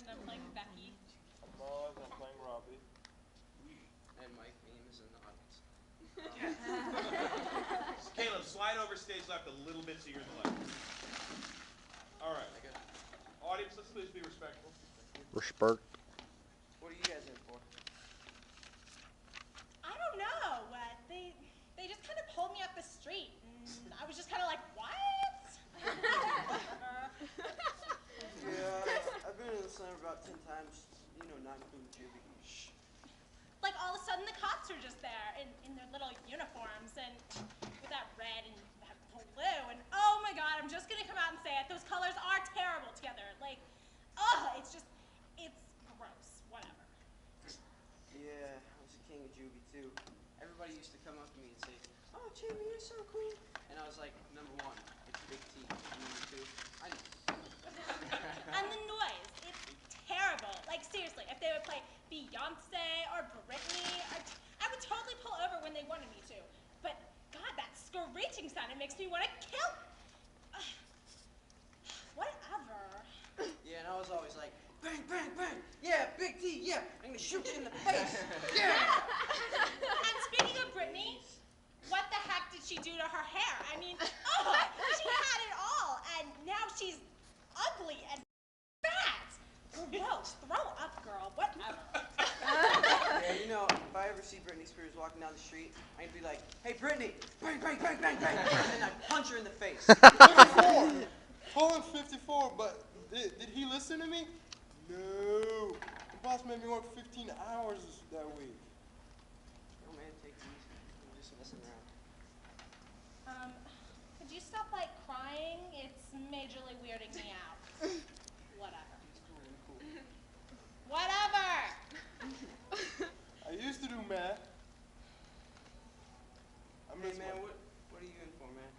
and I'm playing Becky. I'm Moaz, I'm playing Robbie. And my name is Anonymous. Caleb, slide over stage left a little bit so you're in the left. All right. Audience, let's please be respectful. Respect. What are you guys in for? I don't know. They just kind of pulled me up the street, and I was just kind of like, what? Yeah, I've been in the center about 10 times, not including Jibby. Like all of a sudden the cops are just there in their little uniforms and with that red and that blue, and oh my god, I'm just gonna come out and say it. Those colors are terrible together. Like, it's gross. Whatever. Yeah, I was a king of juvie too. Everybody used to come up to me and say, "Oh, Jimmy, you're so cool." And I was like, number one, it's Big T. And number two, I know. And the noise, it's terrible. Like seriously, if they would play Beyonce or Britney, I would totally pull over when they wanted me to. But God, that screeching sound, it makes me want to kill. Whatever. Yeah, and I was always like, bang, bang, bang. Yeah, Big T, yeah. I'm going to shoot you in the face. Yeah. And speaking of Britney, what the heck did she do to her hair? I mean, she had it all, and now she's ugly and fat. Gross. Throw up, girl. Whatever. Yeah, if I ever see Britney Spears walking down the street, I'd be like, hey, Britney, bang, bang, bang, bang, bang. And then I'd punch her in the face. 54! Told him 54, but did he listen to me? No. The boss made me work 15 hours that week. Oh, man, take it easy. I'm just messing around. Could you stop, crying? It's majorly weirding me out. Whatever. Whatever! I used to do math. Hey, man, what are you in for, man?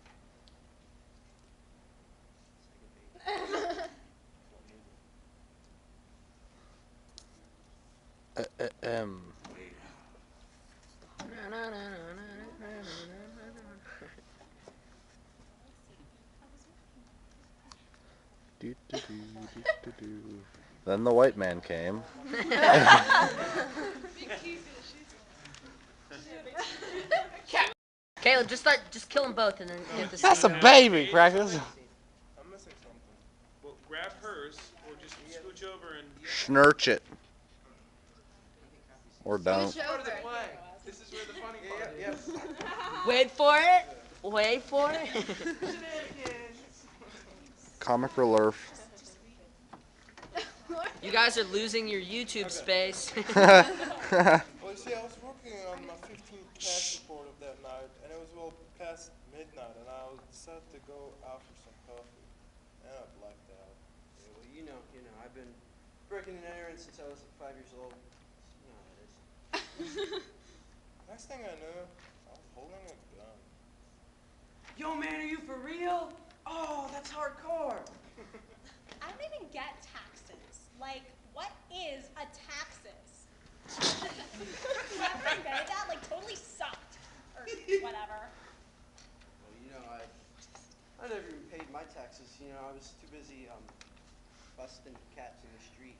Then the white man came. Caleb, just kill them both and then get the That's a scene. baby, practice. I'm missing something. Well, grab hers or just scooch over and... Schnurch it. Or don't. Part of the play. This is where the funny part is. Wait for it. Wait for it. Comic relief. You guys are losing your YouTube space. Well, you see, I was working on my 15th class report of that night, and it was well past midnight, and I decided to go out for some coffee, and I blacked out. Yeah, well, I've been breaking and entering since I was 5 years old. You know how it is. Next thing I knew, I was holding a gun. Yo, man, are you for real? Oh, that's hardcore. I don't even get taxes. Like, what is a taxes? Whoever invented that, totally sucked. Or whatever. Well, I never even paid my taxes. I was too busy, busting cats in the street,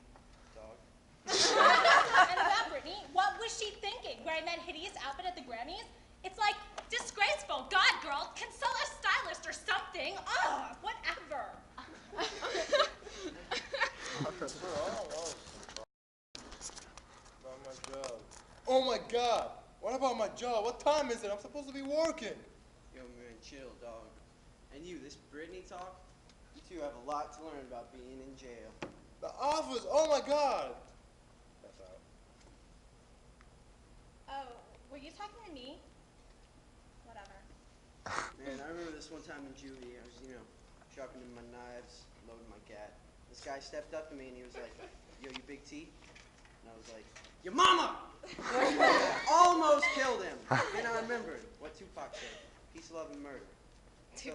dog. And about Britney, what was she thinking? Wearing that hideous outfit at the Grammys? It's disgraceful. God, girl, consult a stylist or something. Whatever. About my job. Oh my God! What about my job? What time is it? I'm supposed to be working. Yo, man, chill, dog. And you, this Britney talk? You two have a lot to learn about being in jail. The office! Oh my God! That's out. Oh, were you talking to me? Whatever. Man, I remember this one time in juvie. I was, sharpening my knives, loading my gat. This guy stepped up to me and he was like, yo, you Big T? And I was like, your mama! Almost killed him. And I remembered what Tupac said. Peace, love, and murder. So,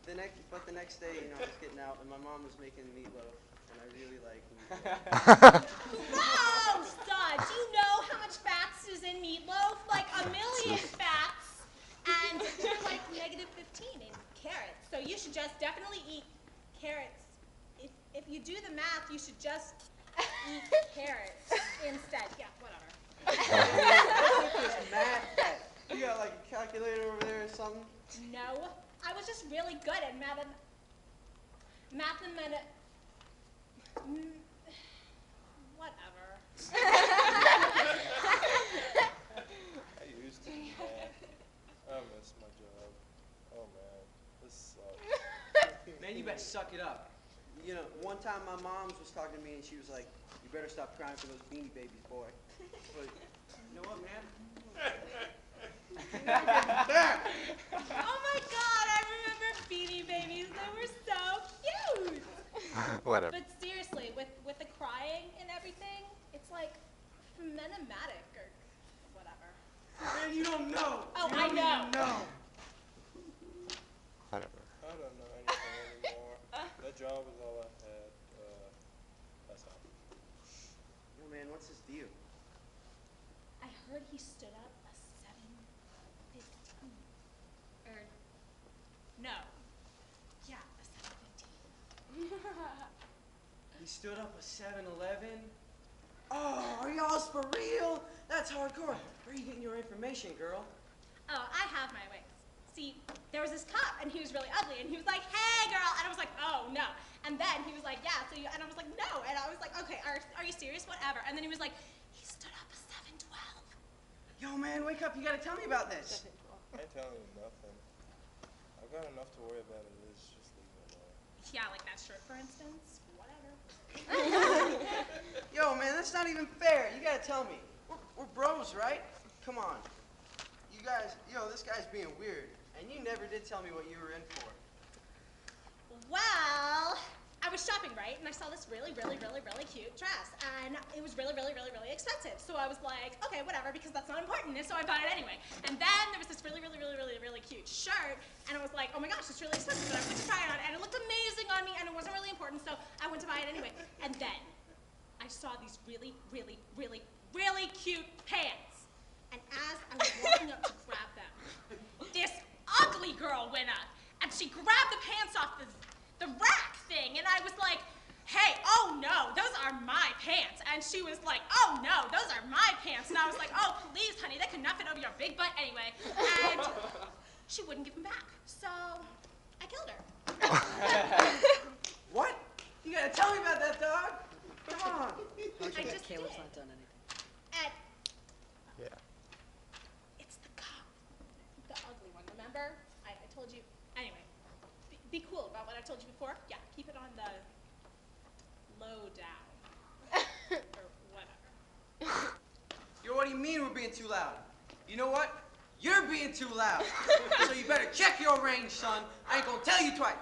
the next day, I was getting out and my mom was making meatloaf. And I really like meatloaf. Oh, son, do you know how much fats is in meatloaf? Like 1,000,000 fats. And you're -15 in carrots. So you should just definitely eat carrots. If you do the math, you should should just eat carrots instead. Yeah, whatever. What's with this math test? You got like a calculator over there or something? No, I was just really good at math and whatever. I used to do that. I miss my job. Oh man, this sucks. Man, you better suck it up. You know, one time my mom was talking to me and she was like, "You better stop crying for those Beanie Babies, boy." But you know what, man? Oh my God, I remember Beanie Babies. They were so cute. Whatever. But seriously, with the crying and everything, it's like phlegmatic or whatever. Man, you don't know. Oh, You I don't know. even know. Whatever. I don't know anything anymore. That job was all I had. That's all. Yo, man, what's his deal? I heard he stood up a 7:15. Or no. Yeah, a 7:15. He stood up a 7-Eleven? Oh, are y'all for real? That's hardcore. Where are you getting your information, girl? Oh, I have my ways. See, there was this cop, and he was really ugly, and he was like, "Hey, girl," and I was like, "Oh, no." And then he was like, "Yeah, so you," and I was like, "No," and I was like, "Okay, are you serious? Whatever." And then he was like, "He stood up a 7:12. Yo, man, wake up. You gotta tell me about this. I ain't telling you nothing. I've got enough to worry about as it is. Just leave me alone. Yeah, like that shirt, for instance. Whatever. Yo, man, that's not even fair. You gotta tell me. We're bros, right? Come on. You guys, this guy's being weird. And you never did tell me what you were in for. Well, I was shopping, right? And I saw this really, really, really, really cute dress. And it was really, really, really, really expensive. So I was like, okay, whatever, because that's not important. And so I bought it anyway. And then there was this really, really, really, really, really cute shirt. And I was like, oh my gosh, it's really expensive. But I went to try it on, and it looked amazing on me, and it wasn't really important. So I went to buy it anyway. And then I saw these really, really, really, really cute pants. And as I was walking up to grab them, this ugly girl went up, and she grabbed the pants off the rack thing, and I was like, "Hey, oh no, those are my pants." And she was like, "Oh no, those are my pants." And I was like, "Oh, please, honey, that could not fit over your big butt anyway." And she wouldn't give them back, so I killed her. What? You gotta tell me about that, dog. Come on. I just Caleb's did. not done anything. And Yeah. it's the cop, the ugly one, remember? I told you. Anyway, be cool about what I told you before. Yeah, keep it on the low down. Or whatever. Yo, what do you mean we're being too loud? You know what? You're being too loud. So you better check your range, son. I ain't gonna tell you twice.